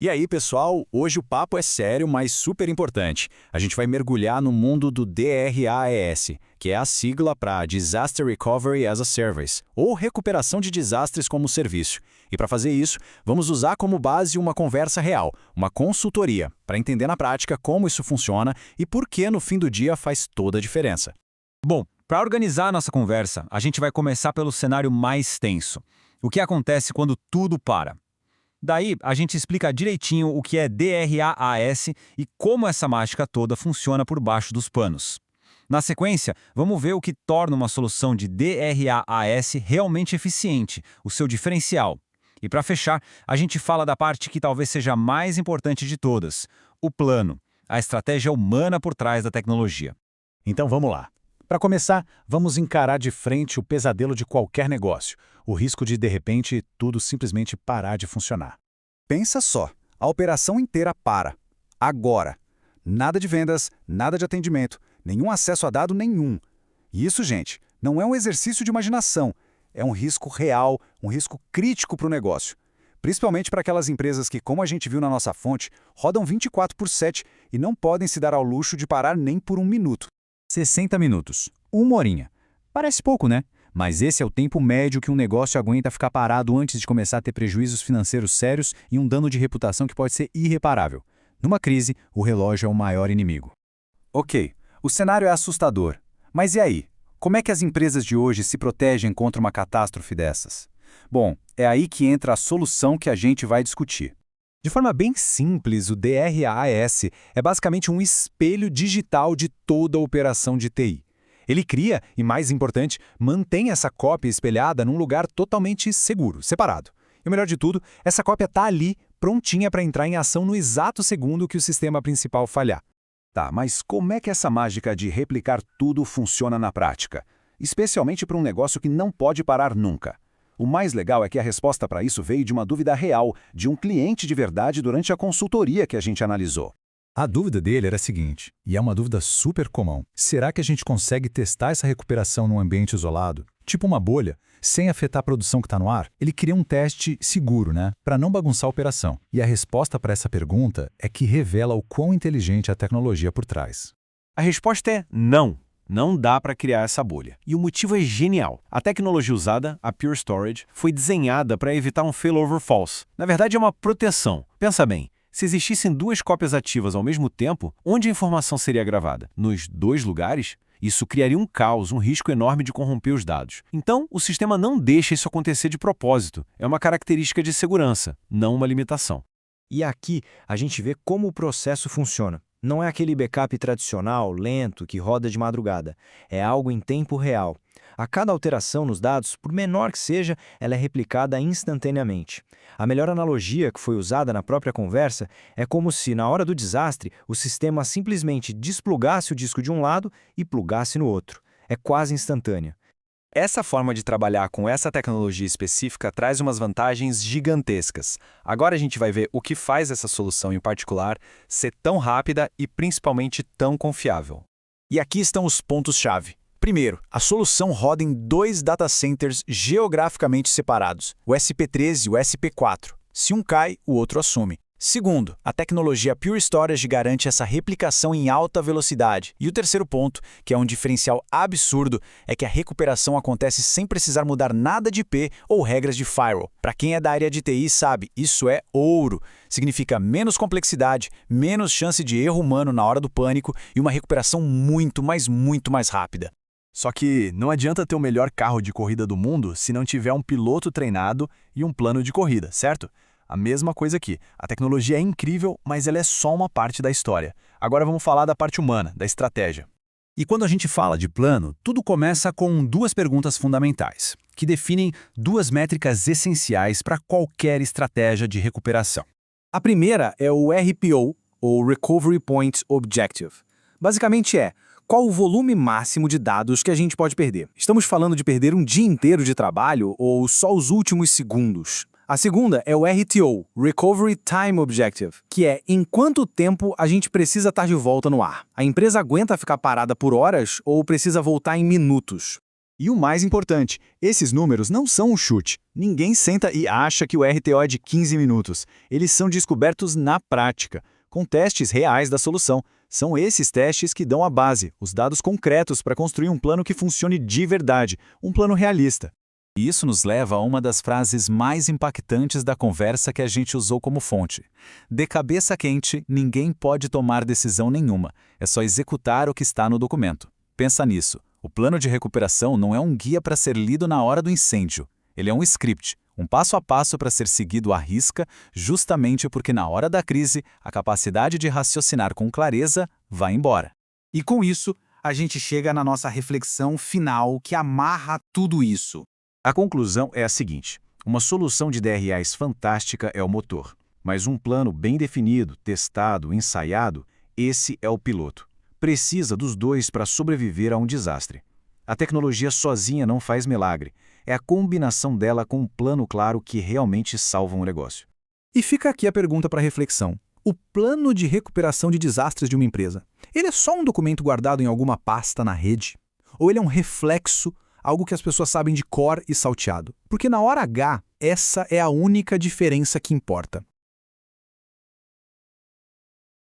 E aí, pessoal, hoje o papo é sério, mas super importante. A gente vai mergulhar no mundo do DRaaS, que é a sigla para Disaster Recovery as a Service, ou recuperação de desastres como serviço. E para fazer isso, vamos usar como base uma conversa real, uma consultoria, para entender na prática como isso funciona e por que no fim do dia faz toda a diferença. Bom, para organizar a nossa conversa, a gente vai começar pelo cenário mais tenso. O que acontece quando tudo para? Daí, a gente explica direitinho o que é DRaaS e como essa mágica toda funciona por baixo dos panos. Na sequência, vamos ver o que torna uma solução de DRaaS realmente eficiente, o seu diferencial. E para fechar, a gente fala da parte que talvez seja a mais importante de todas, o plano, a estratégia humana por trás da tecnologia. Então vamos lá. Para começar, vamos encarar de frente o pesadelo de qualquer negócio, o risco de repente, tudo simplesmente parar de funcionar. Pensa só, a operação inteira para. Agora. Nada de vendas, nada de atendimento, nenhum acesso a dado nenhum. E isso, gente, não é um exercício de imaginação, é um risco real, um risco crítico para o negócio. Principalmente para aquelas empresas que, como a gente viu na nossa fonte, rodam 24/7 e não podem se dar ao luxo de parar nem por um minuto. 60 minutos, uma horinha. Parece pouco, né? Mas esse é o tempo médio que um negócio aguenta ficar parado antes de começar a ter prejuízos financeiros sérios e um dano de reputação que pode ser irreparável. Numa crise, o relógio é o maior inimigo. Ok, o cenário é assustador. Mas e aí? Como é que as empresas de hoje se protegem contra uma catástrofe dessas? Bom, é aí que entra a solução que a gente vai discutir. De forma bem simples, o DRaaS é basicamente um espelho digital de toda a operação de TI. Ele cria, e mais importante, mantém essa cópia espelhada num lugar totalmente seguro, separado. E o melhor de tudo, essa cópia está ali, prontinha para entrar em ação no exato segundo que o sistema principal falhar. Tá, mas como é que essa mágica de replicar tudo funciona na prática? Especialmente para um negócio que não pode parar nunca. O mais legal é que a resposta para isso veio de uma dúvida real, de um cliente de verdade durante a consultoria que a gente analisou. A dúvida dele era a seguinte, e é uma dúvida super comum. Será que a gente consegue testar essa recuperação num ambiente isolado, tipo uma bolha, sem afetar a produção que está no ar? Ele queria um teste seguro, né? Para não bagunçar a operação. E a resposta para essa pergunta é que revela o quão inteligente é a tecnologia por trás. A resposta é não. Não dá para criar essa bolha. E o motivo é genial. A tecnologia usada, a Pure Storage, foi desenhada para evitar um failover false. Na verdade, é uma proteção. Pensa bem, se existissem duas cópias ativas ao mesmo tempo, onde a informação seria gravada? Nos dois lugares? Isso criaria um caos, um risco enorme de corromper os dados. Então, o sistema não deixa isso acontecer de propósito. É uma característica de segurança, não uma limitação. E aqui a gente vê como o processo funciona. Não é aquele backup tradicional, lento, que roda de madrugada. É algo em tempo real. A cada alteração nos dados, por menor que seja, ela é replicada instantaneamente. A melhor analogia que foi usada na própria conversa é como se, na hora do desastre, o sistema simplesmente desplugasse o disco de um lado e plugasse no outro. É quase instantânea. Essa forma de trabalhar com essa tecnologia específica traz umas vantagens gigantescas. Agora a gente vai ver o que faz essa solução em particular ser tão rápida e principalmente tão confiável. E aqui estão os pontos-chave. Primeiro, a solução roda em dois data centers geograficamente separados, o SP3 e o SP4. Se um cai, o outro assume. Segundo, a tecnologia Pure Storage garante essa replicação em alta velocidade. E o terceiro ponto, que é um diferencial absurdo, é que a recuperação acontece sem precisar mudar nada de IP ou regras de firewall. Para quem é da área de TI sabe, isso é ouro. Significa menos complexidade, menos chance de erro humano na hora do pânico e uma recuperação muito, mas muito mais rápida. Só que não adianta ter o melhor carro de corrida do mundo se não tiver um piloto treinado e um plano de corrida, certo? A mesma coisa aqui. A tecnologia é incrível, mas ela é só uma parte da história. Agora vamos falar da parte humana, da estratégia. E quando a gente fala de plano, tudo começa com duas perguntas fundamentais, que definem duas métricas essenciais para qualquer estratégia de recuperação. A primeira é o RPO, ou Recovery Point Objective. Basicamente qual o volume máximo de dados que a gente pode perder? Estamos falando de perder um dia inteiro de trabalho ou só os últimos segundos? A segunda é o RTO, Recovery Time Objective, que é em quanto tempo a gente precisa estar de volta no ar. A empresa aguenta ficar parada por horas ou precisa voltar em minutos? E o mais importante, esses números não são um chute. Ninguém senta e acha que o RTO é de 15 minutos. Eles são descobertos na prática, com testes reais da solução. São esses testes que dão a base, os dados concretos para construir um plano que funcione de verdade, um plano realista. E isso nos leva a uma das frases mais impactantes da conversa que a gente usou como fonte. De cabeça quente, ninguém pode tomar decisão nenhuma. É só executar o que está no documento. Pensa nisso. O plano de recuperação não é um guia para ser lido na hora do incêndio. Ele é um script, um passo a passo para ser seguido à risca, justamente porque na hora da crise, a capacidade de raciocinar com clareza vai embora. E com isso, a gente chega na nossa reflexão final que amarra tudo isso. A conclusão é a seguinte: uma solução de DRAs fantástica é o motor, mas um plano bem definido, testado, ensaiado, esse é o piloto. Precisa dos dois para sobreviver a um desastre. A tecnologia sozinha não faz milagre. É a combinação dela com um plano claro que realmente salva um negócio. E fica aqui a pergunta para reflexão. O plano de recuperação de desastres de uma empresa, ele é só um documento guardado em alguma pasta na rede? Ou ele é um reflexo, algo que as pessoas sabem de cor e salteado? Porque na hora H, essa é a única diferença que importa.